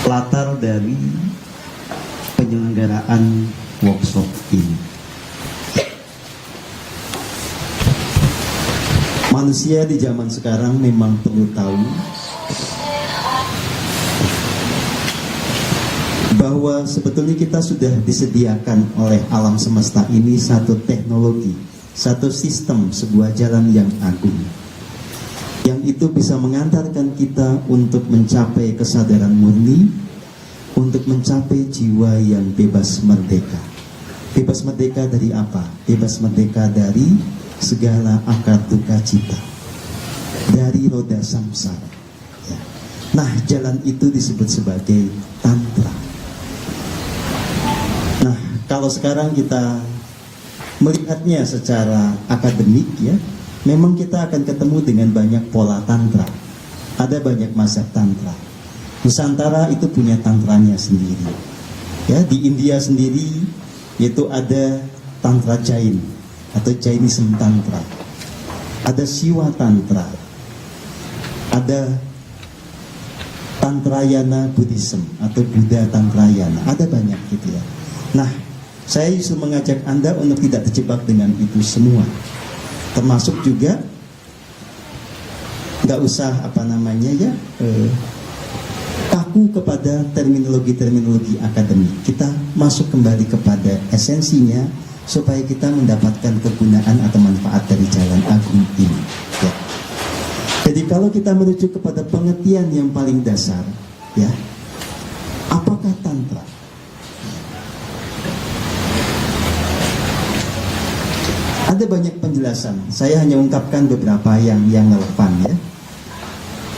latar dari penyelenggaraan workshop ini. Manusia di zaman sekarang memang perlu tahu bahwa sebetulnya kita sudah disediakan oleh alam semesta ini satu teknologi, satu sistem, sebuah jalan yang agung, yang itu bisa mengantarkan kita untuk mencapai kesadaran murni, untuk mencapai jiwa yang bebas merdeka. Bebas merdeka dari apa? Bebas merdeka dari segala akar duka cita, dari roda samsara. Ya. Nah, jalan itu disebut sebagai tantra. Nah, kalau sekarang kita melihatnya secara akademik, ya, memang kita akan ketemu dengan banyak pola tantra. Ada banyak mazhab tantra. Nusantara itu punya tantranya sendiri. Ya, di India sendiri yaitu ada tantra Jain atau Jainism tantra. Ada Siwa tantra. Ada Tantrayana Buddhism atau Buddha Tantrayana. Ada banyak gitu ya. Nah, saya justru mengajak Anda untuk tidak terjebak dengan itu semua. Termasuk juga nggak usah kaku kepada terminologi-terminologi akademik. Kita masuk kembali kepada esensinya supaya kita mendapatkan kegunaan atau manfaat dari jalan agung ini. Ya. Jadi kalau kita merujuk kepada pengertian yang paling dasar, ya, apakah tantra? Ada banyak penjelasan. Saya hanya ungkapkan beberapa yang relevan, ya.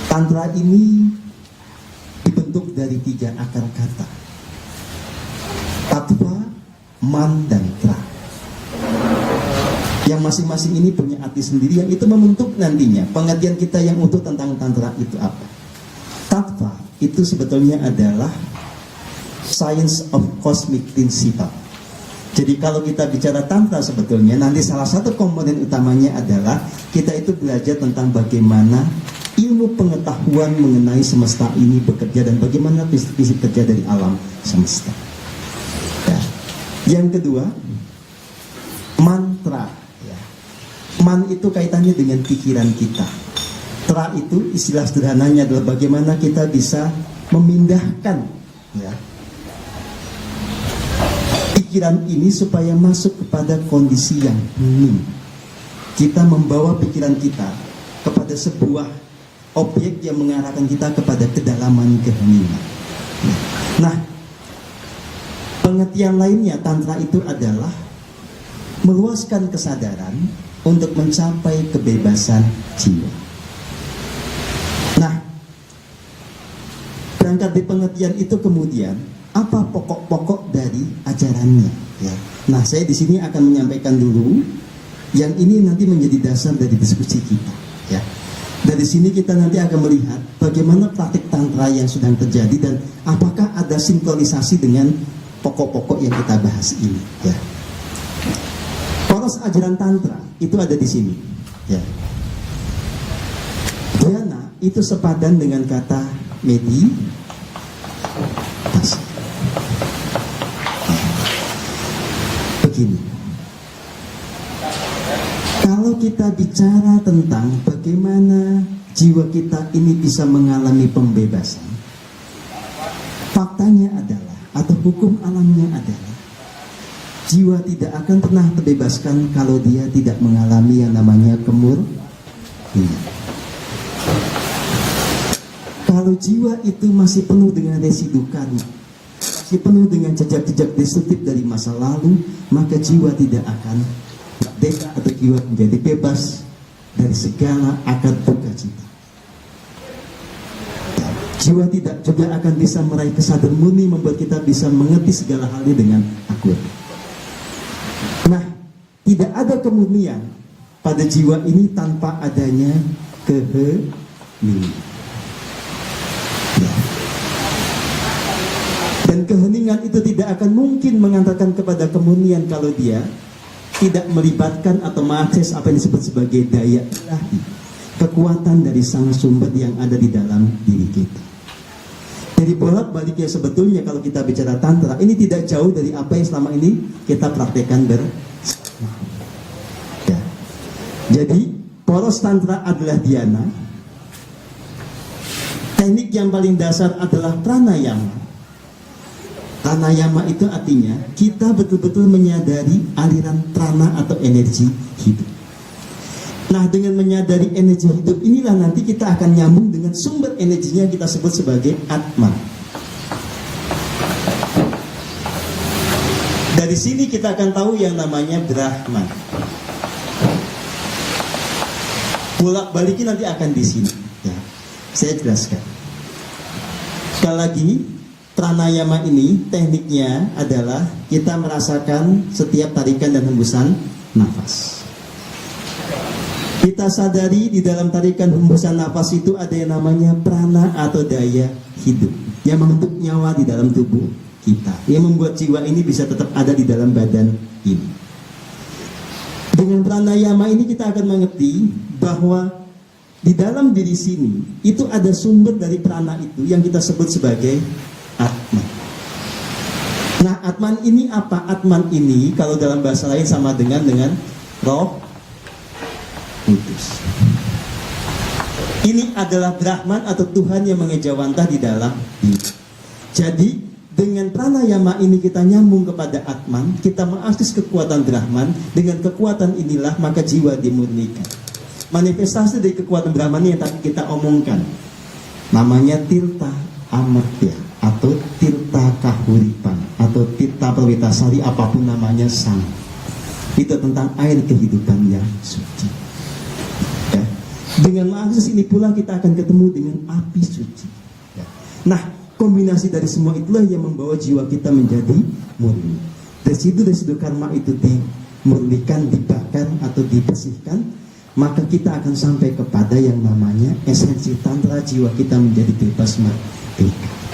Tantra ini dibentuk dari 3 akar kata: tattva, man, dan tra. Yang masing-masing ini punya arti sendiri yang itu membentuk nantinya pengertian kita yang utuh tentang tantra itu apa. Tattva itu sebetulnya adalah science of cosmic principle. Jadi kalau kita bicara tantra sebetulnya nanti salah satu komponen utamanya adalah kita itu belajar tentang bagaimana ilmu pengetahuan mengenai semesta ini bekerja dan bagaimana prinsip kerja dari alam semesta. Ya. Yang kedua, mantra. Ya. Man itu kaitannya dengan pikiran kita. Tra itu istilah sederhananya adalah bagaimana kita bisa memindahkan, ya, pikiran ini supaya masuk kepada kondisi yang hening. Kita membawa pikiran kita kepada sebuah objek yang mengarahkan kita kepada kedalaman keheningan. Nah, pengertian lainnya tantra itu adalah meluaskan kesadaran untuk mencapai kebebasan jiwa. Nah, berangkat dari pengertian itu kemudian apa pokok-pokok dari ajarannya? Ya. Nah, saya di sini akan menyampaikan dulu yang ini nanti menjadi dasar dari diskusi kita. Ya. Dari sini kita nanti akan melihat bagaimana praktik tantra yang sedang terjadi dan apakah ada sinkronisasi dengan pokok-pokok yang kita bahas ini. Ya. Poros ajaran tantra itu ada di sini. Ya. Dhyana itu sepadan dengan kata meditasi. Begini, kalau kita bicara tentang bagaimana jiwa kita ini bisa mengalami pembebasan, faktanya adalah atau hukum alamnya adalah jiwa tidak akan pernah terbebaskan kalau dia tidak mengalami yang namanya kemurnian. Kalau jiwa itu masih penuh dengan residu karma, masih penuh dengan jejak-jejak destruktif dari masa lalu, maka jiwa tidak akan merdeka atau jiwa menjadi bebas dari segala akar duka cita. Jiwa tidak juga akan bisa meraih kesadaran murni, membuat kita bisa mengerti segala halnya dengan akur. Nah, tidak ada kemurnian pada jiwa ini tanpa adanya keheningan. Ya. Dan keheningan itu tidak akan mungkin mengantarkan kepada kemurnian kalau dia tidak melibatkan atau mengakses apa yang disebut sebagai daya ilahi, kekuatan dari sang sumber yang ada di dalam diri kita. Jadi bolak-balik ya sebetulnya kalau kita bicara tantra ini tidak jauh dari apa yang selama ini kita praktekkan bersama. Ya. Jadi poros tantra adalah dhyana. Teknik yang paling dasar adalah pranayama. Pranayama itu artinya kita betul-betul menyadari aliran prana atau energi hidup. Nah, dengan menyadari energi hidup inilah nanti kita akan nyambung dengan sumber energinya yang kita sebut sebagai Atman. Dari sini kita akan tahu yang namanya Brahman. Bolak-baliknya nanti akan di sini. Ya, saya jelaskan. Sekali lagi, pranayama ini tekniknya adalah kita merasakan setiap tarikan dan hembusan nafas. Kita sadari di dalam tarikan hembusan nafas itu ada yang namanya prana atau daya hidup yang membentuk nyawa di dalam tubuh kita, yang membuat jiwa ini bisa tetap ada di dalam badan ini. Dengan pranayama ini kita akan mengerti bahwa di dalam diri sini itu ada sumber dari prana itu yang kita sebut sebagai Atman. Nah, Atman ini apa? Atman ini kalau dalam bahasa lain sama dengan Roh Kudus. Ini adalah Brahman atau Tuhan yang mengejawantah di dalam diri. Jadi dengan pranayama ini kita nyambung kepada Atman, kita mengakses kekuatan Brahman. Dengan kekuatan inilah maka jiwa dimurnikan. Manifestasi dari kekuatan Brahman ini yang tadi kita omongkan, namanya Tirta Amartya atau Tirta Kahuripan atau Tirta Perwitasari, apapun namanya sang. Itu tentang air kehidupan yang suci. Dengan mengakses ini pula kita akan ketemu dengan api suci. Nah, kombinasi dari semua itulah yang membawa jiwa kita menjadi murni. Residu-residu karma itu dimurnikan, dibakar atau dibersihkan, maka kita akan sampai kepada yang namanya esensi tantra, jiwa kita menjadi bebas merdeka.